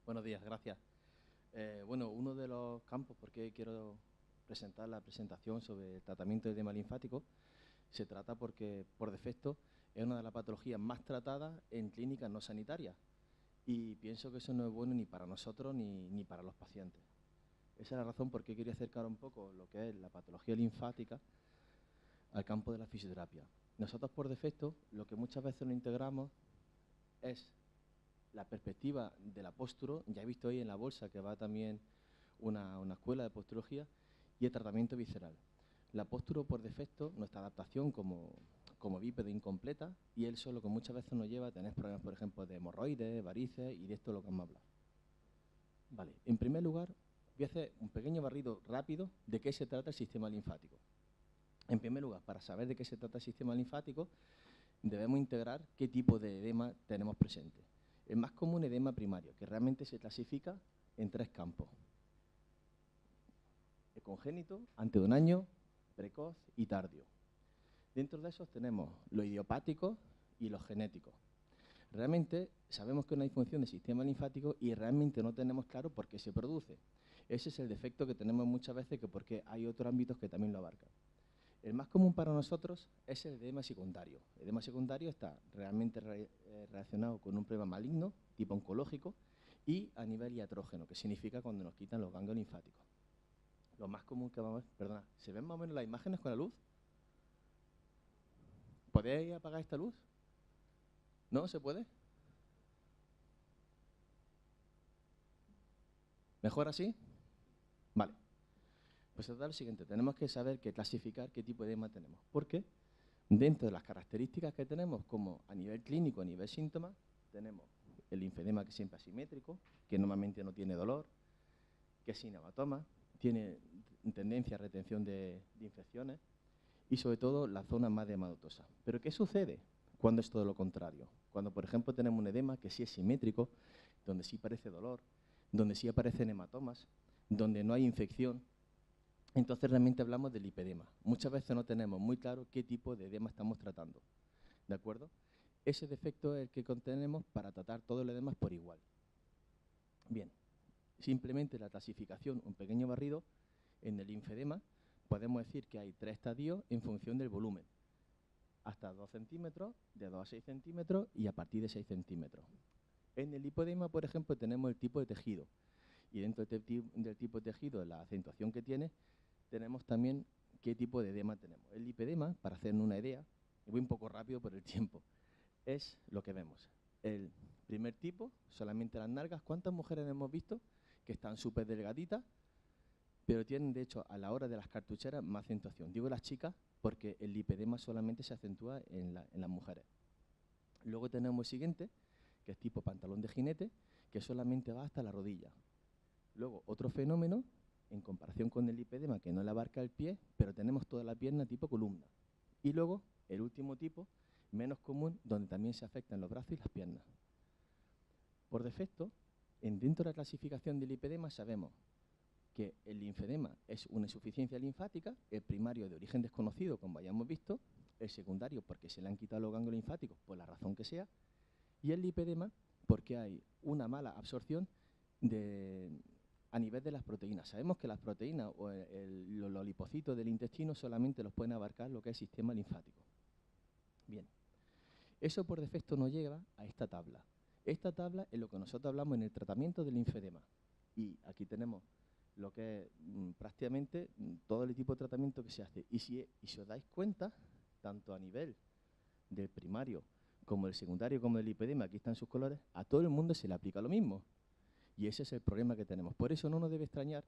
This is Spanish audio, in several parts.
Buenos días, gracias. Bueno, uno de los campos por qué quiero presentar la presentación sobre el tratamiento de edema linfático se trata porque, por defecto, es una de las patologías más tratadas en clínicas no sanitarias y pienso que eso no es bueno ni para nosotros ni para los pacientes. Esa es la razón por qué quería acercar un poco lo que es la patología linfática al campo de la fisioterapia. Nosotros, por defecto, lo que muchas veces nos integramos es la perspectiva de la posturo. Ya he visto ahí en la bolsa que va también una escuela de posturología, y el tratamiento visceral. La posturo, por defecto, nuestra adaptación como bípedo incompleta, y eso es lo que muchas veces nos lleva a tener problemas, por ejemplo, de hemorroides, varices, y de esto es lo que vamos a hablar. Vale, en primer lugar, voy a hacer un pequeño barrido rápido de qué se trata el sistema linfático. En primer lugar, para saber de qué se trata el sistema linfático, debemos integrar qué tipo de edema tenemos presente. El más común, edema primario, que realmente se clasifica en tres campos: el congénito, antes de un año, precoz y tardío. Dentro de esos tenemos los idiopáticos y los genéticos. Realmente sabemos que hay una disfunción del sistema linfático y realmente no tenemos claro por qué se produce. Ese es el defecto que tenemos muchas veces, que porque hay otros ámbitos que también lo abarcan. El más común para nosotros es el edema secundario. El edema secundario está realmente relacionado con un problema maligno, tipo oncológico, y a nivel iatrógeno, que significa cuando nos quitan los ganglios linfáticos. Lo más común que vamos a ver, perdona, ¿se ven más o menos las imágenes con la luz? ¿Podéis apagar esta luz? ¿No se puede? ¿Mejor así? Vale. Pues se trata de lo siguiente: tenemos que saber clasificar qué tipo de edema tenemos. Porque dentro de las características que tenemos, como a nivel clínico, a nivel síntomas, tenemos el linfedema, que siempre es asimétrico, que normalmente no tiene dolor, que es sin hematoma, tiene tendencia a retención de infecciones y, sobre todo, la zona más edematosa. ¿Pero qué sucede cuando es todo lo contrario? Cuando, por ejemplo, tenemos un edema que sí es simétrico, donde sí parece dolor, donde sí aparecen hematomas, donde no hay infección, entonces realmente hablamos del lipedema. Muchas veces no tenemos muy claro qué tipo de edema estamos tratando, ¿de acuerdo? Ese defecto es el que contenemos para tratar todo el edema por igual. Bien, simplemente la clasificación, un pequeño barrido. En el linfedema podemos decir que hay 3 estadios en función del volumen: hasta 2 centímetros, de 2 a 6 centímetros y a partir de 6 centímetros. En el lipedema, por ejemplo, tenemos el tipo de tejido, y dentro del tipo de tejido, la acentuación que tiene, tenemos también qué tipo de edema tenemos. El lipedema, para hacernos una idea, y voy un poco rápido por el tiempo, es lo que vemos. El primer tipo, solamente las nalgas. ¿Cuántas mujeres hemos visto que están súper delgaditas, pero tienen, de hecho, a la hora de las cartucheras, más acentuación? Digo las chicas porque el lipedema solamente se acentúa en las mujeres. Luego tenemos el siguiente, que es tipo pantalón de jinete, que solamente va hasta la rodilla. Luego, otro fenómeno, en comparación con el lipedema, que no le abarca el pie, pero tenemos toda la pierna tipo columna. Y luego, el último tipo, menos común, donde también se afectan los brazos y las piernas. Por defecto, dentro de la clasificación del lipedema sabemos que el linfedema es una insuficiencia linfática, el primario de origen desconocido, como hayamos visto, el secundario porque se le han quitado los ganglios linfáticos por la razón que sea, y el lipedema porque hay una mala absorción a nivel de las proteínas. Sabemos que las proteínas o los lipocitos del intestino solamente los pueden abarcar lo que es el sistema linfático. Bien, eso por defecto nos lleva a esta tabla. Esta tabla es lo que nosotros hablamos en el tratamiento del linfedema. Y aquí tenemos lo que es prácticamente todo el tipo de tratamiento que se hace. Y si os dais cuenta, tanto a nivel del primario como del secundario como del lipedema, aquí están sus colores, a todo el mundo se le aplica lo mismo. Y ese es el problema que tenemos. Por eso no nos debe extrañar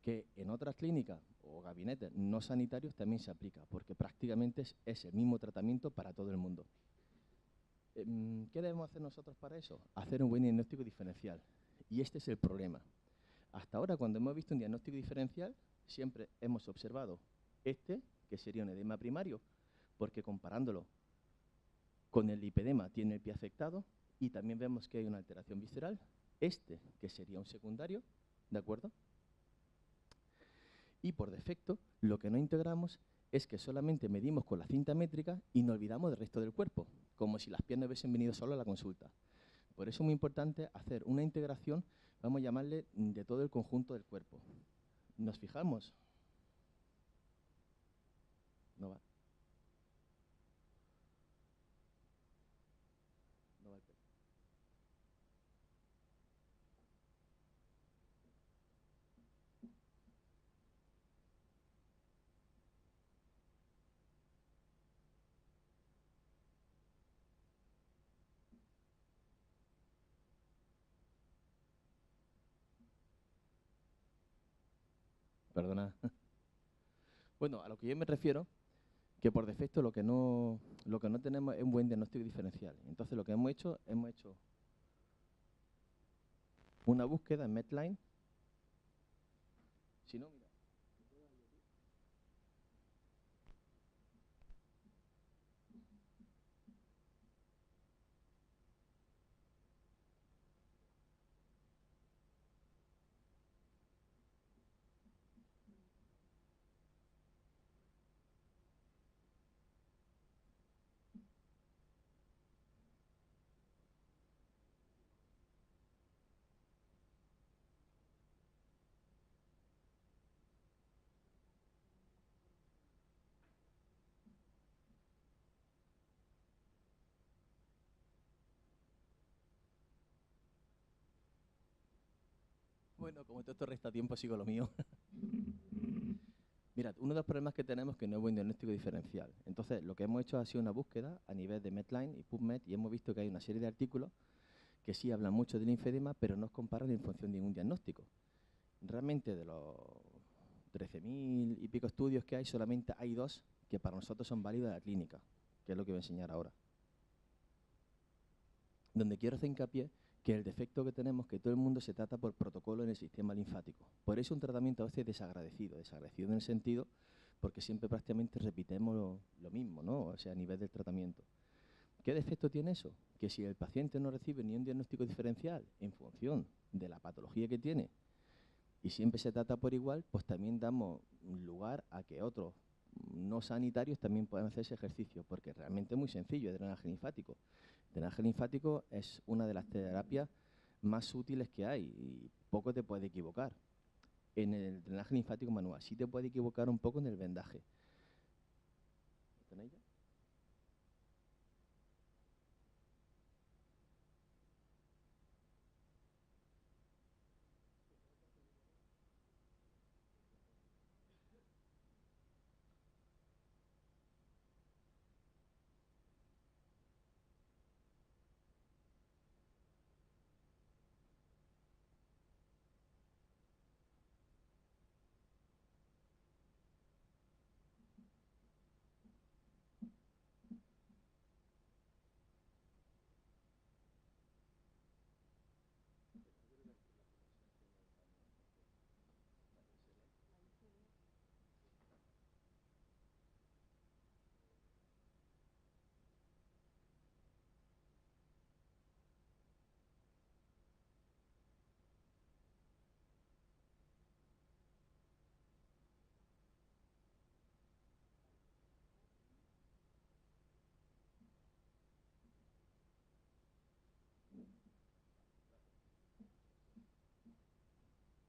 que en otras clínicas o gabinetes no sanitarios también se aplica, porque prácticamente es el mismo tratamiento para todo el mundo. ¿Qué debemos hacer nosotros para eso? Hacer un buen diagnóstico diferencial. Y este es el problema. Hasta ahora, cuando hemos visto un diagnóstico diferencial, siempre hemos observado que sería un edema primario, porque comparándolo con el lipedema tiene el pie afectado, y también vemos que hay una alteración visceral. Que sería un secundario, ¿de acuerdo? Y por defecto, lo que no integramos es que solamente medimos con la cinta métrica y nos olvidamos del resto del cuerpo, como si las piernas hubiesen venido solo a la consulta. Por eso es muy importante hacer una integración, vamos a llamarle, de todo el conjunto del cuerpo. ¿Nos fijamos? No va. No va el pelo. Perdona. Bueno, a lo que yo me refiero, que por defecto lo que no tenemos es un buen diagnóstico diferencial. Entonces, lo que hemos hecho una búsqueda en Medline. Si no, mira. Bueno, como todo esto resta tiempo, sigo lo mío. Mirad, uno de los problemas que tenemos es que no hay buen diagnóstico diferencial. Entonces, lo que hemos hecho ha sido una búsqueda a nivel de Medline y PubMed y hemos visto que hay una serie de artículos que sí hablan mucho del linfedema, pero no comparan en función de ningún diagnóstico. Realmente, de los 13.000 y pico estudios que hay, solamente hay 2 que para nosotros son válidos de la clínica, que es lo que voy a enseñar ahora. Donde quiero hacer hincapié que el defecto que tenemos es que todo el mundo se trata por protocolo en el sistema linfático. Por eso un tratamiento a veces desagradecido en el sentido porque siempre prácticamente repitemos lo mismo, ¿no? O sea, a nivel del tratamiento. ¿Qué defecto tiene eso? Que si el paciente no recibe ni un diagnóstico diferencial en función de la patología que tiene y siempre se trata por igual, pues también damos lugar a que otros no sanitarios también puedan hacer ese ejercicio, porque realmente es muy sencillo, el drenaje linfático. El drenaje linfático es una de las terapias más útiles que hay y poco te puede equivocar. En el drenaje linfático manual sí te puede equivocar un poco en el vendaje. ¿Tenéis ya?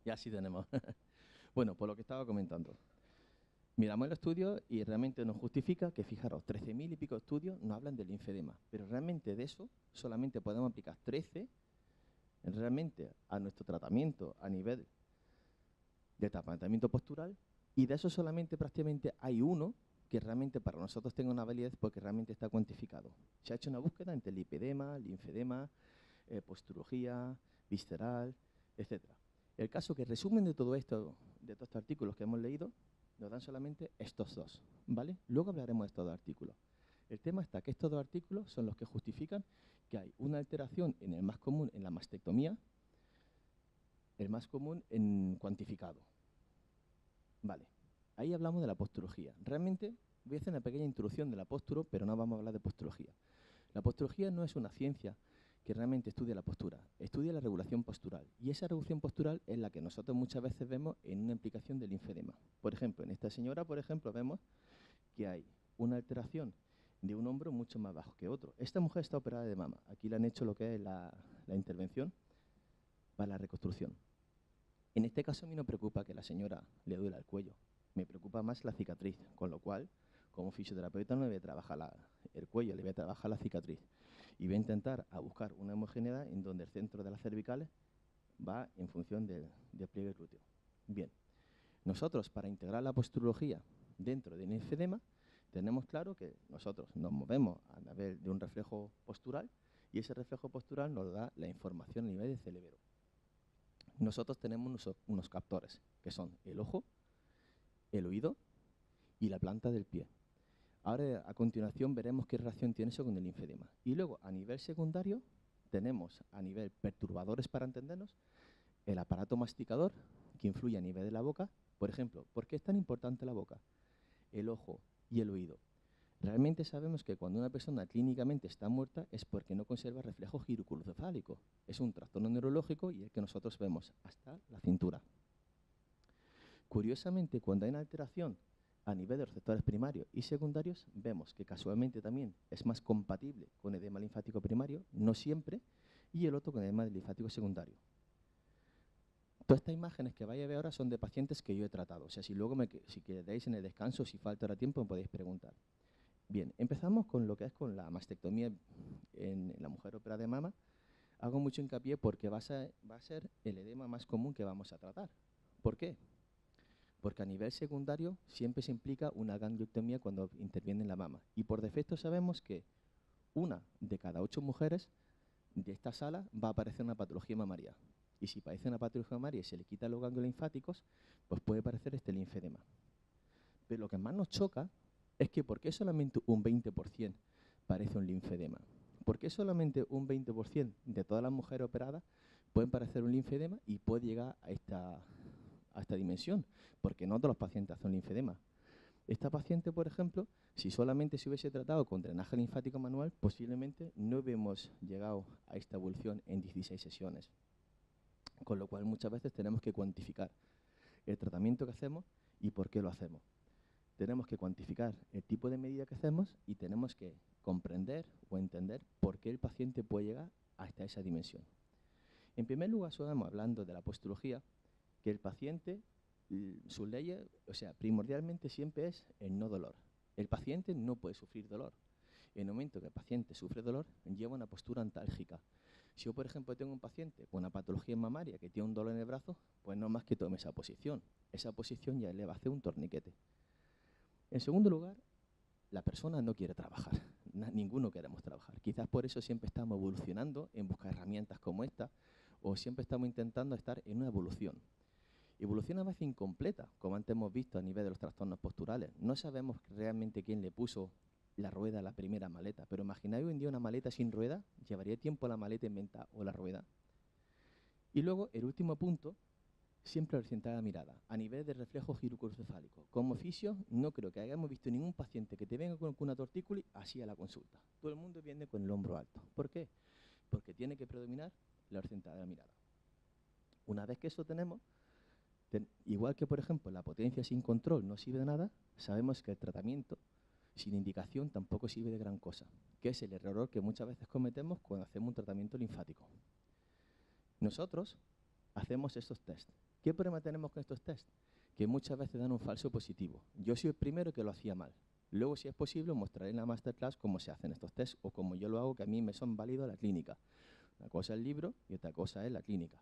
Ya sí tenemos. Bueno, por lo que estaba comentando. Miramos el estudio y realmente nos justifica que, fijaros, 13.000 y pico estudios nos hablan del linfedema, pero realmente de eso solamente podemos aplicar 13 realmente a nuestro tratamiento a nivel de tratamiento postural y de eso solamente prácticamente hay uno que realmente para nosotros tenga una validez porque realmente está cuantificado. Se ha hecho una búsqueda entre lipedema, linfedema, posturología, visceral, etcétera. El caso que resumen de todo esto, de todos estos artículos que hemos leído, nos dan solamente estos 2, ¿vale? Luego hablaremos de estos 2 artículos. El tema está que estos 2 artículos son los que justifican que hay una alteración en el más común en la mastectomía, el más común en cuantificado. Vale, ahí hablamos de la posturología. Realmente voy a hacer una pequeña introducción de la posturo, pero no vamos a hablar de posturología. La posturología no es una ciencia que realmente estudia la postura, estudia la regulación postural. Y esa regulación postural es la que nosotros muchas veces vemos en una implicación del linfedema. Por ejemplo, en esta señora, por ejemplo, vemos que hay una alteración de un hombro mucho más bajo que otro. Esta mujer está operada de mama. Aquí le han hecho lo que es la intervención para la reconstrucción. En este caso a mí no preocupa que la señora le duela el cuello, me preocupa más la cicatriz, con lo cual, como fisioterapeuta no le voy a trabajar el cuello, le voy a trabajar la cicatriz. Y voy a intentar buscar una homogeneidad en donde el centro de las cervicales va en función del pliegue glúteo. Bien, nosotros para integrar la posturología dentro del linfedema, tenemos claro que nosotros nos movemos a través de un reflejo postural y ese reflejo postural nos da la información a nivel del cerebro. Nosotros tenemos unos captores, que son el ojo, el oído y la planta del pie. Ahora, a continuación, veremos qué relación tiene eso con el linfedema. Y luego, a nivel secundario, tenemos a nivel perturbadores para entendernos, el aparato masticador, que influye a nivel de la boca. Por ejemplo, ¿por qué es tan importante la boca, el ojo y el oído? Realmente sabemos que cuando una persona clínicamente está muerta es porque no conserva reflejo giroculocefálico. Es un trastorno neurológico y el que nosotros vemos hasta la cintura. Curiosamente, cuando hay una alteración a nivel de receptores primarios y secundarios, vemos que casualmente también es más compatible con edema linfático primario, no siempre, y el otro con edema linfático secundario. Todas estas imágenes que vais a ver ahora son de pacientes que yo he tratado. O sea, si luego si queréis en el descanso, si falta ahora tiempo, me podéis preguntar. Bien, empezamos con lo que es con la mastectomía en la mujer operada de mama. Hago mucho hincapié porque va a ser el edema más común que vamos a tratar. ¿Por qué? Porque a nivel secundario siempre se implica una gangliectomía cuando interviene en la mama. Y por defecto sabemos que 1 de cada 8 mujeres de esta sala va a aparecer una patología mamaria. Y si padece una patología mamaria y se le quitan los ganglios linfáticos, pues puede aparecer este linfedema. Pero lo que más nos choca es que ¿por qué solamente un 20% parece un linfedema? ¿Por qué solamente un 20% de todas las mujeres operadas pueden parecer un linfedema y puede llegar a esta dimensión? Porque no todos los pacientes hacen un linfedema. Esta paciente, por ejemplo, si solamente se hubiese tratado con drenaje linfático manual, posiblemente no hubiéramos llegado a esta evolución en 16 sesiones. Con lo cual muchas veces tenemos que cuantificar el tratamiento que hacemos y por qué lo hacemos. Tenemos que cuantificar el tipo de medida que hacemos y tenemos que comprender o entender por qué el paciente puede llegar hasta esa dimensión. En primer lugar, estamos hablando de la postología, que el paciente, su ley, o sea, primordialmente siempre es el no dolor. El paciente no puede sufrir dolor. En el momento que el paciente sufre dolor, lleva una postura antálgica. Si yo, por ejemplo, tengo un paciente con una patología mamaria que tiene un dolor en el brazo, pues no más que tome esa posición. Esa posición ya le va a hacer un torniquete. En segundo lugar, la persona no quiere trabajar. Ninguno queremos trabajar. Quizás por eso siempre estamos evolucionando en buscar herramientas como esta o siempre estamos intentando estar en una evolución. Evolución a veces incompleta, como antes hemos visto a nivel de los trastornos posturales. No sabemos realmente quién le puso la rueda a la primera maleta, pero imagináis hoy en día una maleta sin rueda, llevaría tiempo la maleta inventada o la rueda. Y luego, el último punto, siempre orientada la mirada, a nivel de reflejo giroculocefálico. Como fisio, no creo que hayamos visto ningún paciente que te venga con una tortícolis así a la consulta. Todo el mundo viene con el hombro alto. ¿Por qué? Porque tiene que predominar la orientada de la mirada. Una vez que eso tenemos, igual que, por ejemplo, la potencia sin control no sirve de nada, sabemos que el tratamiento sin indicación tampoco sirve de gran cosa, que es el error que muchas veces cometemos cuando hacemos un tratamiento linfático. Nosotros hacemos estos test. ¿Qué problema tenemos con estos test? Que muchas veces dan un falso positivo. Yo soy el primero que lo hacía mal. Luego, si es posible, os mostraré en la masterclass cómo se hacen estos test o cómo yo lo hago, que a mí me son válidos a la clínica. Una cosa es el libro y otra cosa es la clínica.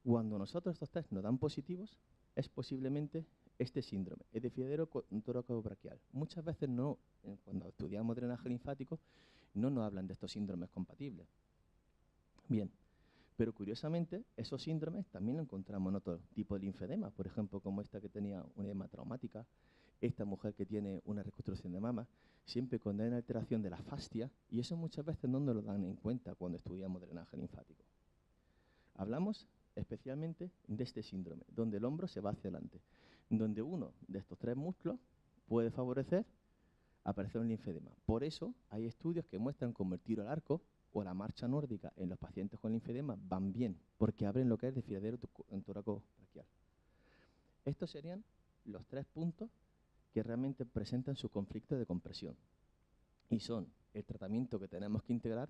Cuando nosotros estos test nos dan positivos, es posiblemente este síndrome, el desfiladero toracobraquial. Muchas veces no, cuando estudiamos drenaje linfático, no nos hablan de estos síndromes compatibles. Bien, pero curiosamente, esos síndromes también lo encontramos en otro tipo de linfedema, por ejemplo, como esta que tenía una edema traumática, esta mujer que tiene una reconstrucción de mama, siempre cuando hay una alteración de la fascia, y eso muchas veces no nos lo dan en cuenta cuando estudiamos drenaje linfático. Hablamos especialmente de este síndrome, donde el hombro se va hacia adelante, donde uno de estos 3 músculos puede favorecer aparecer un linfedema. Por eso hay estudios que muestran cómo el tiro al arco o la marcha nórdica en los pacientes con linfedema van bien, porque abren lo que es el desfiladero toracobraquial. Estos serían los 3 puntos que realmente presentan su conflicto de compresión. Y son el tratamiento que tenemos que integrar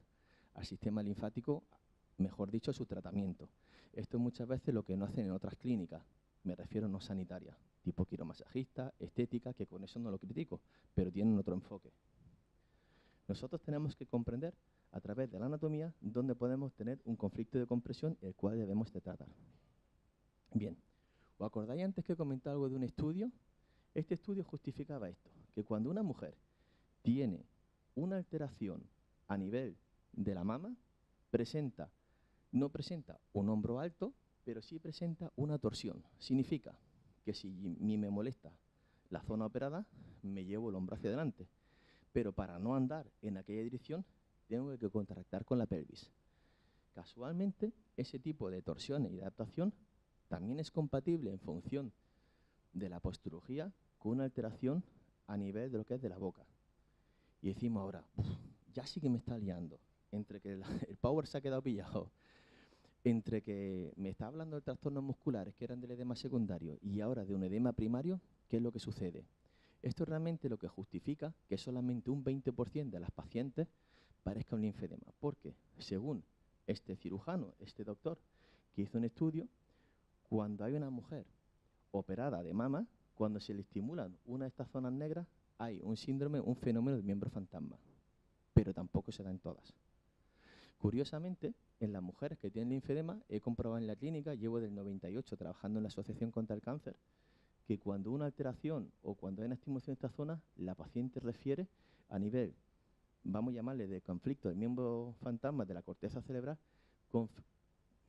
al sistema linfático, mejor dicho, su tratamiento. Esto muchas veces lo que no hacen en otras clínicas, me refiero no sanitarias, tipo quiromasajista, estética, que con eso no lo critico, pero tienen otro enfoque. Nosotros tenemos que comprender a través de la anatomía dónde podemos tener un conflicto de compresión el cual debemos de tratar. Bien, ¿os acordáis antes que comentaba algo de un estudio? Este estudio justificaba esto, que cuando una mujer tiene una alteración a nivel de la mama, no presenta un hombro alto, pero sí presenta una torsión. Significa que si me molesta la zona operada, me llevo el hombro hacia adelante. Pero para no andar en aquella dirección, tengo que contractar con la pelvis. Casualmente, ese tipo de torsiones y de adaptación también es compatible en función de la posturología con una alteración a nivel de lo que es de la boca. Y decimos ahora, ya sí que me está liando, entre que el power se ha quedado pillado, entre que me está hablando de trastornos musculares que eran del edema secundario y ahora de un edema primario, ¿qué es lo que sucede? Esto es realmente lo que justifica que solamente un 20% de las pacientes parezca un linfedema, porque según este cirujano, este doctor, que hizo un estudio, cuando hay una mujer operada de mama, cuando se le estimulan una de estas zonas negras, hay un síndrome, un fenómeno de miembro fantasma, pero tampoco se da en todas. Curiosamente, en las mujeres que tienen linfedema, he comprobado en la clínica, llevo del 98 trabajando en la Asociación contra el Cáncer, que cuando una alteración o cuando hay una estimulación de esta zona, la paciente refiere a nivel, vamos a llamarle de conflicto del miembro fantasma de la corteza cerebral,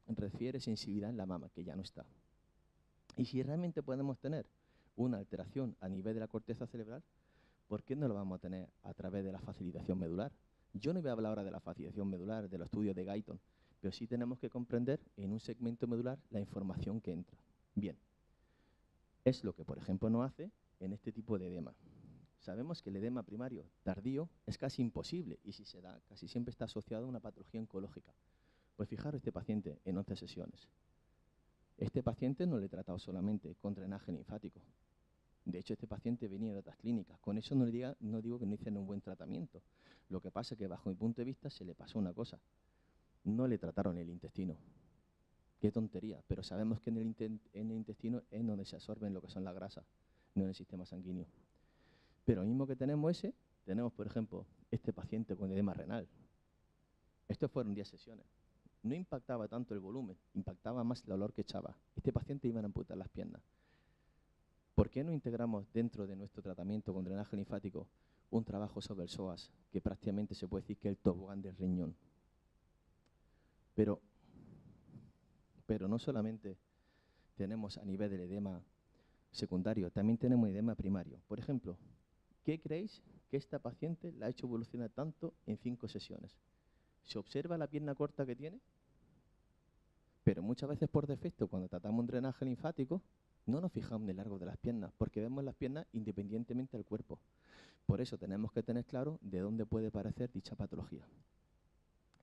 refiere sensibilidad en la mama, que ya no está. Y si realmente podemos tener una alteración a nivel de la corteza cerebral, ¿por qué no lo vamos a tener a través de la facilitación medular? Yo no voy a hablar ahora de la facilitación medular, de los estudios de Guyton, pero sí tenemos que comprender en un segmento medular la información que entra. Bien, es lo que, por ejemplo, no hace en este tipo de edema. Sabemos que el edema primario tardío es casi imposible y si se da, casi siempre está asociado a una patología oncológica. Pues fijaros este paciente en 11 sesiones. Este paciente no le he tratado solamente con drenaje linfático. De hecho, este paciente venía de otras clínicas. Con eso no digo que no hicieran un buen tratamiento. Lo que pasa es que, bajo mi punto de vista, se le pasó una cosa. No le trataron el intestino. Qué tontería. Pero sabemos que en el intestino es donde se absorben lo que son las grasas, no en el sistema sanguíneo. Pero lo mismo que tenemos, por ejemplo, este paciente con edema renal. Estos fueron 10 sesiones. No impactaba tanto el volumen, impactaba más el olor que echaba. Este paciente iba a amputar las piernas. ¿Por qué no integramos dentro de nuestro tratamiento con drenaje linfático un trabajo sobre el psoas, que prácticamente se puede decir que es el tobogán del riñón? Pero no solamente tenemos a nivel del edema secundario, también tenemos edema primario. Por ejemplo, ¿qué creéis que esta paciente la ha hecho evolucionar tanto en 5 sesiones? ¿Se observa la pierna corta que tiene? Pero muchas veces por defecto, cuando tratamos un drenaje linfático, no nos fijamos en el largo de las piernas, porque vemos las piernas independientemente del cuerpo. Por eso tenemos que tener claro de dónde puede aparecer dicha patología.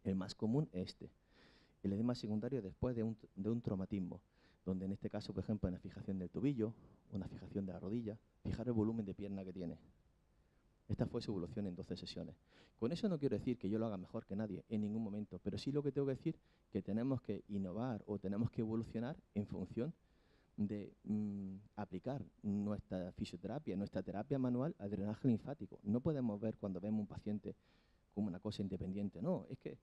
El más común es este, el edema secundario después de un traumatismo, donde en este caso, por ejemplo, una fijación del tobillo, una fijación de la rodilla, fijar el volumen de pierna que tiene. Esta fue su evolución en 12 sesiones. Con eso no quiero decir que yo lo haga mejor que nadie, en ningún momento, pero sí lo que tengo que decir que tenemos que innovar o tenemos que evolucionar en función de aplicar nuestra fisioterapia, nuestra terapia manual al drenaje linfático. No podemos ver cuando vemos un paciente como una cosa independiente. No, es que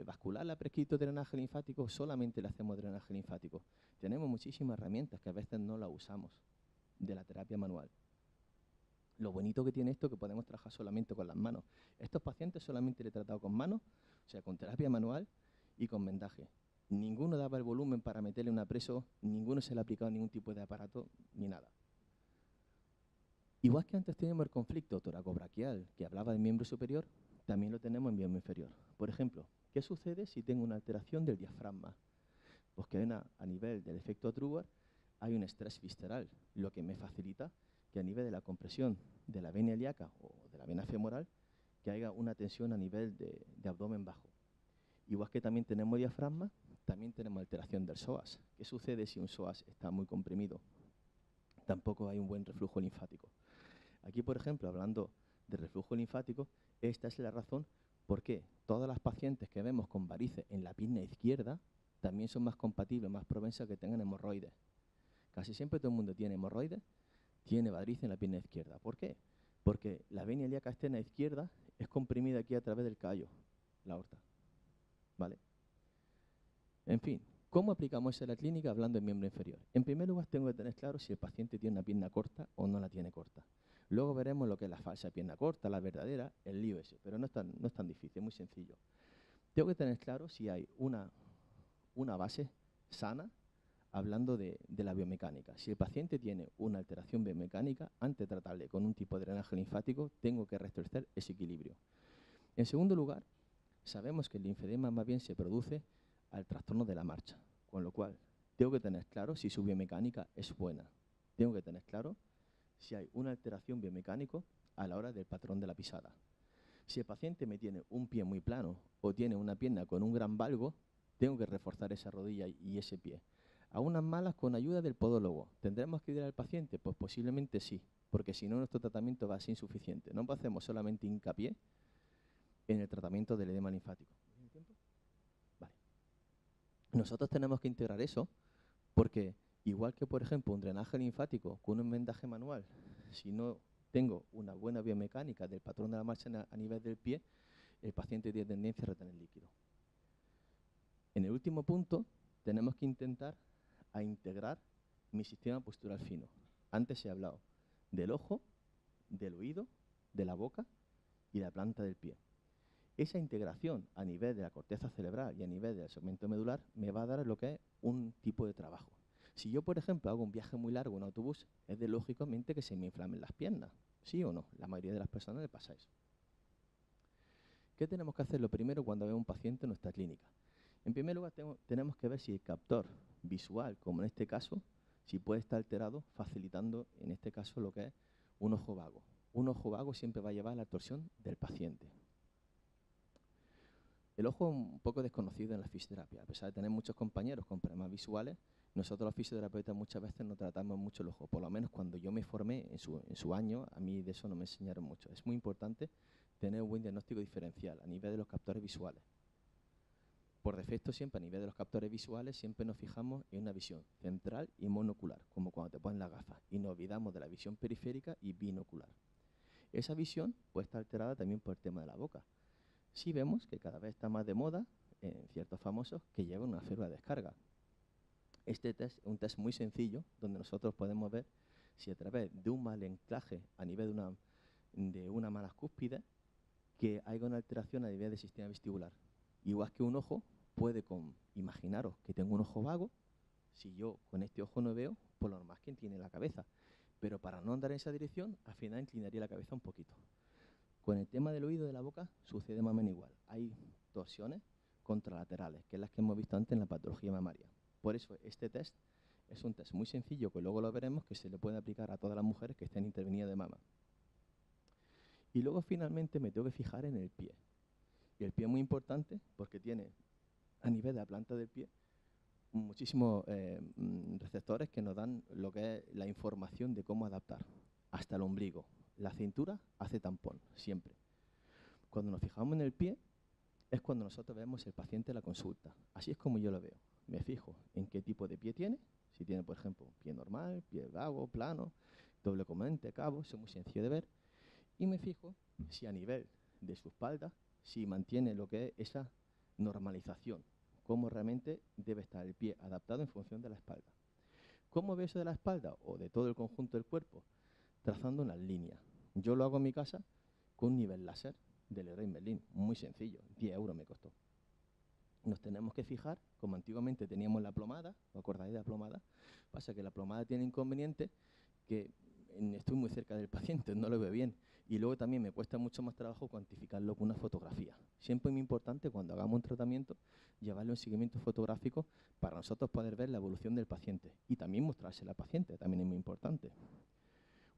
vascular le ha prescrito drenaje linfático, solamente le hacemos drenaje linfático. Tenemos muchísimas herramientas que a veces no las usamos de la terapia manual. Lo bonito que tiene esto es que podemos trabajar solamente con las manos. Estos pacientes solamente le he tratado con manos, o sea, con terapia manual y con vendaje. Ninguno daba el volumen para meterle una preso, ninguno se le ha aplicado ningún tipo de aparato, ni nada. Igual que antes teníamos el conflicto toracobraquial, que hablaba del miembro superior, también lo tenemos en miembro inferior. Por ejemplo, ¿qué sucede si tengo una alteración del diafragma? Pues que a nivel del efecto Truber hay un estrés visceral, lo que me facilita que a nivel de la compresión de la vena ilíaca o de la vena femoral, que haya una tensión a nivel de abdomen bajo. Igual que también tenemos diafragma, también tenemos alteración del psoas. ¿Qué sucede si un psoas está muy comprimido? Tampoco hay un buen reflujo linfático. Aquí, por ejemplo, hablando de reflujo linfático, esta es la razón ¿Por qué? Todas las pacientes que vemos con varices en la pierna izquierda también son más compatibles, más propensas a que tengan hemorroides. Casi siempre todo el mundo tiene hemorroides, tiene varices en la pierna izquierda. ¿Por qué? Porque la vena ilíaca externa izquierda es comprimida aquí a través del callo, la aorta. ¿Vale? En fin, ¿cómo aplicamos eso en la clínica hablando del miembro inferior? En primer lugar, tengo que tener claro si el paciente tiene una pierna corta o no la tiene corta. Luego veremos lo que es la falsa pierna corta, la verdadera, el lío ese, pero no es tan difícil, es muy sencillo. Tengo que tener claro si hay una base sana hablando de la biomecánica. Si el paciente tiene una alteración biomecánica, antes de tratarle con un tipo de drenaje linfático, tengo que restablecer ese equilibrio. En segundo lugar, sabemos que el linfedema más bien se produce al trastorno de la marcha, con lo cual tengo que tener claro si su biomecánica es buena. Tengo que tener claro si hay una alteración biomecánica a la hora del patrón de la pisada. Si el paciente me tiene un pie muy plano o tiene una pierna con un gran valgo, tengo que reforzar esa rodilla y ese pie. A unas malas con ayuda del podólogo. ¿Tendremos que ir al paciente? Pues posiblemente sí, porque si no nuestro tratamiento va a ser insuficiente. No hacemos solamente hincapié en el tratamiento del edema linfático. ¿Tiene tiempo? Vale. Nosotros tenemos que integrar eso porque igual que, por ejemplo, un drenaje linfático con un vendaje manual, si no tengo una buena biomecánica del patrón de la marcha a nivel del pie, el paciente tiene tendencia a retener líquido. En el último punto, tenemos que intentar a integrar mi sistema postural fino. Antes he hablado del ojo, del oído, de la boca y de la planta del pie. Esa integración a nivel de la corteza cerebral y a nivel del segmento medular me va a dar lo que es un tipo de trabajo. Si yo, por ejemplo, hago un viaje muy largo en autobús, es de lógicamente que se me inflamen las piernas. ¿Sí o no? La mayoría de las personas le pasa eso. ¿Qué tenemos que hacer lo primero cuando vemos un paciente en nuestra clínica? En primer lugar, tenemos que ver si el captor visual, como en este caso, si puede estar alterado, facilitando, en este caso, lo que es un ojo vago. Un ojo vago siempre va a llevar a la torsión del paciente. El ojo es un poco desconocido en la fisioterapia. A pesar de tener muchos compañeros con problemas visuales, nosotros los fisioterapeutas muchas veces no tratamos mucho el ojo. Por lo menos cuando yo me formé en su año, a mí de eso no me enseñaron mucho. Es muy importante tener un buen diagnóstico diferencial a nivel de los captores visuales. Por defecto, siempre a nivel de los captores visuales, siempre nos fijamos en una visión central y monocular, como cuando te ponen las gafas, y nos olvidamos de la visión periférica y binocular. Esa visión puede estar alterada también por el tema de la boca. Sí vemos que cada vez está más de moda, en ciertos famosos, que llevan una férula de descarga. Este test es un test muy sencillo, donde nosotros podemos ver si a través de un mal anclaje a nivel de una mala cúspide, que hay una alteración a nivel del sistema vestibular. Igual que un ojo, imaginaros que tengo un ojo vago, si yo con este ojo no veo, por lo normal que incline la cabeza. Pero para no andar en esa dirección, al final inclinaría la cabeza un poquito. Con el tema del oído y de la boca sucede más o menos igual. Hay torsiones contralaterales, que es las que hemos visto antes en la patología mamaria. Por eso este test es un test muy sencillo, que luego lo veremos, que se le puede aplicar a todas las mujeres que estén intervenidas de mama. Y luego finalmente me tengo que fijar en el pie. Y el pie es muy importante porque tiene, a nivel de la planta del pie, muchísimos receptores que nos dan lo que es la información de cómo adaptar. Hasta el ombligo. La cintura hace tampón, siempre. Cuando nos fijamos en el pie, es cuando nosotros vemos el paciente en la consulta. Así es como yo lo veo. Me fijo en qué tipo de pie tiene. Si tiene, por ejemplo, pie normal, pie vago, plano, doble componente, cabo, eso es muy sencillo de ver. Y me fijo si a nivel de su espalda, si mantiene lo que es esa normalización, cómo realmente debe estar el pie adaptado en función de la espalda. ¿Cómo veo eso de la espalda o de todo el conjunto del cuerpo? Trazando unas líneas. Yo lo hago en mi casa con un nivel láser de Leroy Merlin, muy sencillo, 10 euros me costó. Nos tenemos que fijar, como antiguamente teníamos la plomada, ¿os acordáis de la plomada? Pasa que la plomada tiene inconveniente que estoy muy cerca del paciente, no lo veo bien. Y luego también me cuesta mucho más trabajo cuantificarlo con una fotografía. Siempre es muy importante cuando hagamos un tratamiento llevarle un seguimiento fotográfico para nosotros poder ver la evolución del paciente y también mostrársela al paciente, también es muy importante.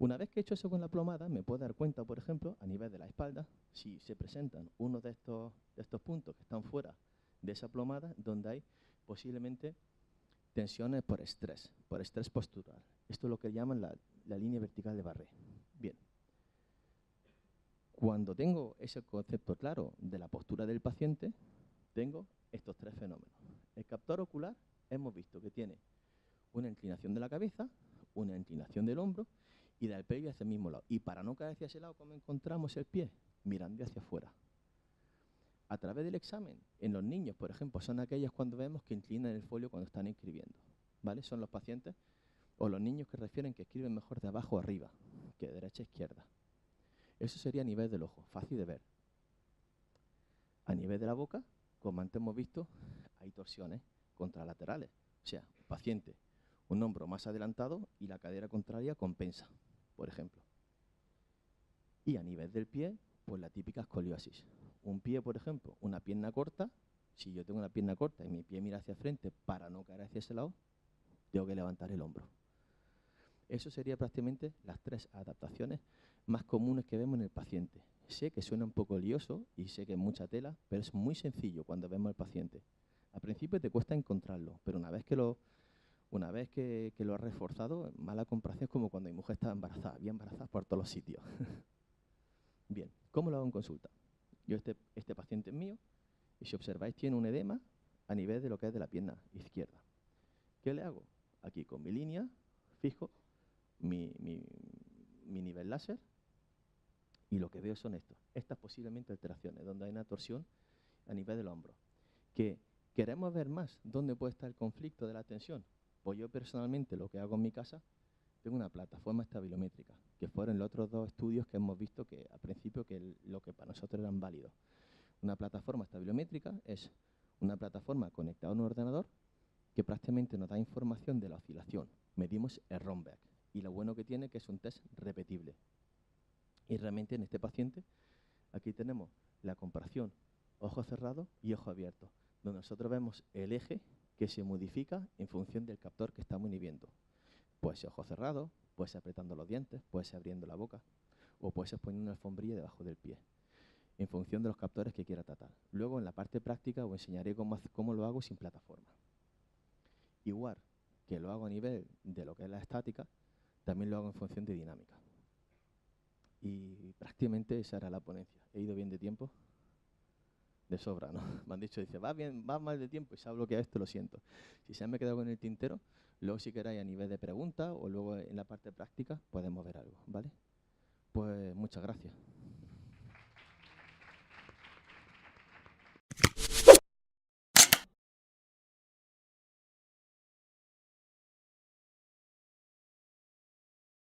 Una vez que he hecho eso con la plomada, me puedo dar cuenta, por ejemplo, a nivel de la espalda, si se presentan uno de estos puntos que están fuera de esa plomada, donde hay posiblemente tensiones por estrés postural. Esto es lo que llaman la línea vertical de Barré. Bien. Cuando tengo ese concepto claro de la postura del paciente, tengo estos tres fenómenos. El captor ocular hemos visto que tiene una inclinación de la cabeza, una inclinación del hombro y del pelvis hacia el mismo lado. Y para no caer hacia ese lado, ¿cómo encontramos el pie? Mirando hacia afuera. A través del examen, en los niños, por ejemplo, son aquellos cuando vemos que inclinan el folio cuando están escribiendo, ¿vale? Son los pacientes o los niños que refieren que escriben mejor de abajo a arriba que de derecha a izquierda. Eso sería a nivel del ojo, fácil de ver. A nivel de la boca, como antes hemos visto, hay torsiones contralaterales. O sea, el paciente, un hombro más adelantado y la cadera contraria compensa, por ejemplo. Y a nivel del pie, pues la típica escoliosis. Un pie, por ejemplo, una pierna corta, si yo tengo una pierna corta y mi pie mira hacia frente para no caer hacia ese lado, tengo que levantar el hombro. Eso sería prácticamente las tres adaptaciones más comunes que vemos en el paciente. Sé que suena un poco lioso y sé que es mucha tela, pero es muy sencillo cuando vemos al paciente. Al principio te cuesta encontrarlo, pero una vez que lo has reforzado, mala comparación es como cuando mi mujer estaba embarazada, bien embarazada por todos los sitios. Bien, ¿cómo lo hago en consulta? Yo este paciente es mío y si observáis tiene un edema a nivel de lo que es de la pierna izquierda. ¿Qué le hago? Aquí con mi línea, fijo mi nivel láser y lo que veo son estas posiblemente alteraciones, donde hay una torsión a nivel del hombro. ¿Que queremos ver más dónde puede estar el conflicto de la tensión? Pues yo personalmente lo que hago en mi casa, tengo una plataforma estabilométrica, que fueron los otros dos estudios que hemos visto que al principio que lo que para nosotros eran válidos. Una plataforma estabilométrica es una plataforma conectada a un ordenador que prácticamente nos da información de la oscilación. Medimos el Romberg y lo bueno que tiene que es un test repetible. Y realmente en este paciente aquí tenemos la comparación ojo cerrado y ojo abierto, donde nosotros vemos el eje que se modifica en función del captor que estamos inhibiendo. Puede ser ojo cerrado, puede ser apretando los dientes, puede ser abriendo la boca o puede ser poniendo una alfombrilla debajo del pie, en función de los captores que quiera tratar. Luego en la parte práctica os enseñaré cómo lo hago sin plataforma. Igual que lo hago a nivel de lo que es la estática, también lo hago en función de dinámica. Y prácticamente esa era la ponencia. ¿He ido bien de tiempo? De sobra, ¿no? Me han dicho, dice, va bien, va mal de tiempo y se ha bloqueado esto, lo siento. Si se me ha quedado con el tintero, luego si queráis a nivel de preguntas o luego en la parte práctica podemos ver algo, ¿vale? Pues muchas gracias.